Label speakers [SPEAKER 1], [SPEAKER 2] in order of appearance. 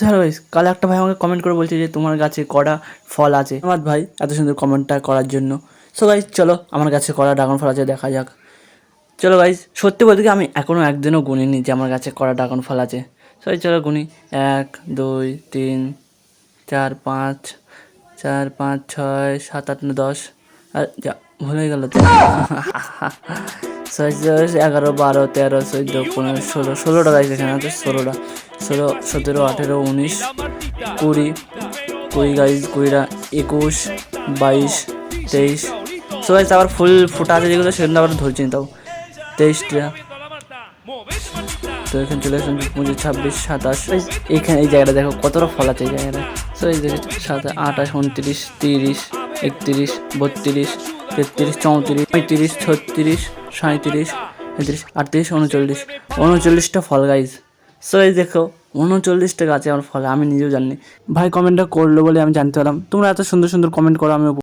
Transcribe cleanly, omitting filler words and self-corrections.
[SPEAKER 1] Hello guys, কাল একটা ভাই আমাকে কমেন্ট করে বলছে যে তোমার গাছে কটা ফল আছে। আমার ভাই এত সুন্দর কমেন্টটা করার জন্য। সো গাইস চলো আমার গাছে কটা ড্রাগন ফল আছে দেখা যাক। চলো গাইস, সত্যি বলতে কি আমি এখনও একদিনও গুনিনি যে আমার গাছে কটা ড্রাগন ফল আছে। সো চলো গুনি, 1 2 3 4 5 4 5 6 7 8 9 10। আর যা ভুল হয়ে গেল তো। 6 11 12 13 14 15 16 16টা গাইস এখানে আছে। 16টা 16 17 18 19 20 20 গাইস, 20টা 21 22 23। সো গাইস আবার ফুল ফোটা আছে যেগুলো সেগুলো আবার ধরছি তাও 23টা। তো এখানে চলে আসুন 25 26 27। এখানে এই জায়গাটা দেখো কতটা ফল আছে এই জায়গাটা। সো এই দেখে 27 28 29 30 31 32 33 34 35 36 37 38 39 39টা ফল গাইজ। সো এই দেখো 39টা গাছে আমার ফল, আমি নিজেও জানি। ভাই কমেন্টটা করলো বলে আমি জানতে পারলাম। তোমরা এত সুন্দর সুন্দর কমেন্ট করো, আমি